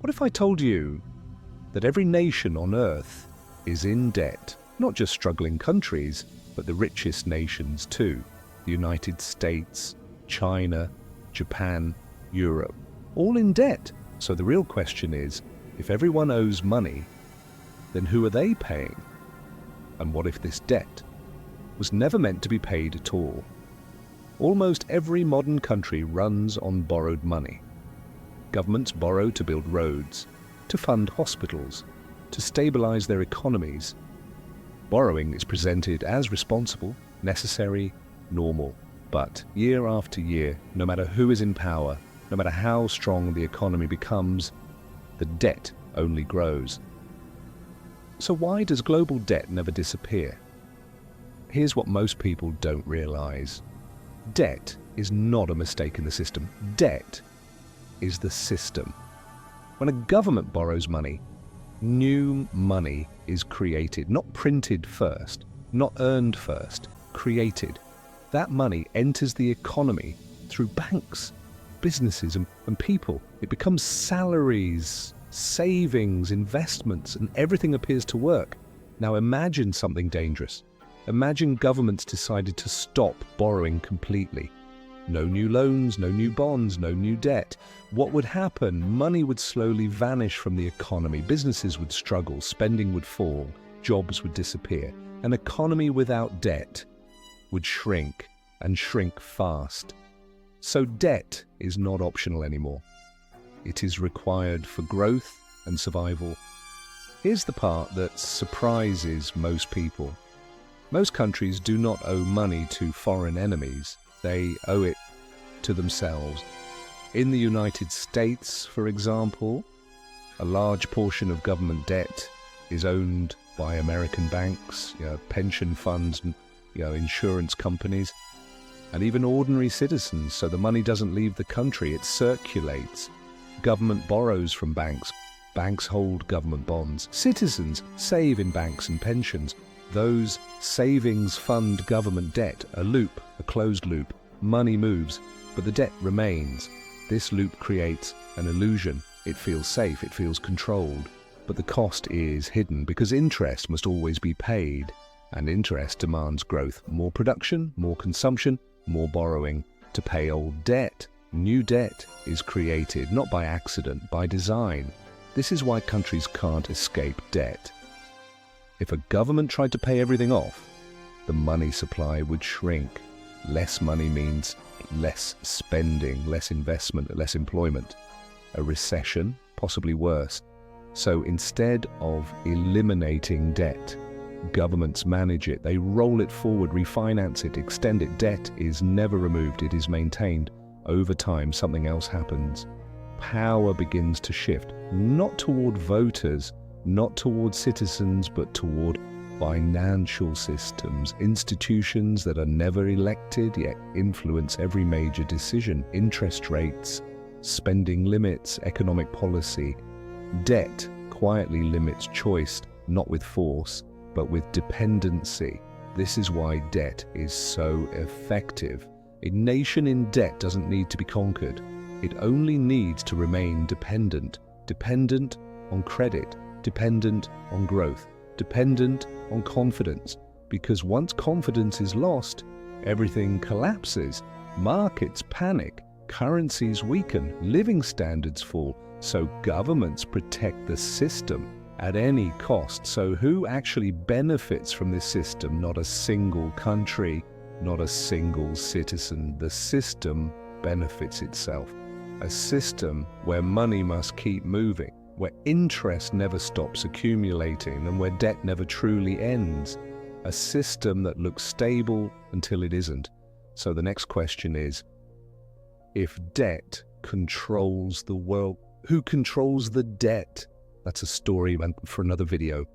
What if I told you that every nation on Earth is in debt? Not just struggling countries, but the richest nations too. The United States, China, Japan, Europe, all in debt. So the real question is, if everyone owes money, then who are they paying? And what if this debt was never meant to be paid at all? Almost every modern country runs on borrowed money. Governments borrow to build roads, to fund hospitals, to stabilize their economies. Borrowing is presented as responsible, necessary, normal. But year after year, no matter who is in power, no matter how strong the economy becomes, the debt only grows. So why does global debt never disappear? Here's what most people don't realize. Debt is not a mistake in the system. Debt is the system. When a government borrows money, new money is created, not printed first, not earned first, created. That money enters the economy through banks, businesses and people. It becomes salaries, savings, investments, and everything appears to work. Now imagine something dangerous. Imagine governments decided to stop borrowing completely. No new loans, no new bonds, no new debt. What would happen? Money would slowly vanish from the economy. Businesses would struggle, spending would fall, jobs would disappear. An economy without debt would shrink, and shrink fast. So debt is not optional anymore. It is required for growth and survival. Here's the part that surprises most people. Most countries do not owe money to foreign enemies. They owe it to themselves. In the United States, for example, a large portion of government debt is owned by American banks, pension funds, insurance companies, and even ordinary citizens. So the money doesn't leave the country, it circulates. Government borrows from banks. Banks hold government bonds. Citizens save in banks and pensions. Those savings fund government debt, a loop, a closed loop. Money moves, but the debt remains. This loop creates an illusion. It feels safe, it feels controlled, but the cost is hidden because interest must always be paid, and interest demands growth, more production, more consumption, more borrowing to pay old debt. New debt is created, not by accident, by design. This is why countries can't escape debt. If a government tried to pay everything off, the money supply would shrink. Less money means less spending, less investment, less employment. A recession, possibly worse. So instead of eliminating debt, governments manage it. They roll it forward, refinance it, extend it. Debt is never removed, it is maintained. Over time, something else happens. Power begins to shift, not toward voters, not toward citizens, but toward financial systems, institutions that are never elected yet influence every major decision. Interest rates, spending limits, economic policy. Debt quietly limits choice, not with force, but with dependency. This is why debt is so effective. A nation in debt doesn't need to be conquered. It only needs to remain dependent. Dependent on credit, dependent on growth, dependent on confidence. Because once confidence is lost, everything collapses. Markets panic, currencies weaken, living standards fall. So governments protect the system at any cost. So who actually benefits from this system? Not a single country, not a single citizen. The system benefits itself. A system where money must keep moving, where interest never stops accumulating, and where debt never truly ends. A system that looks stable until it isn't. So the next question is, if debt controls the world, who controls the debt? That's a story for another video.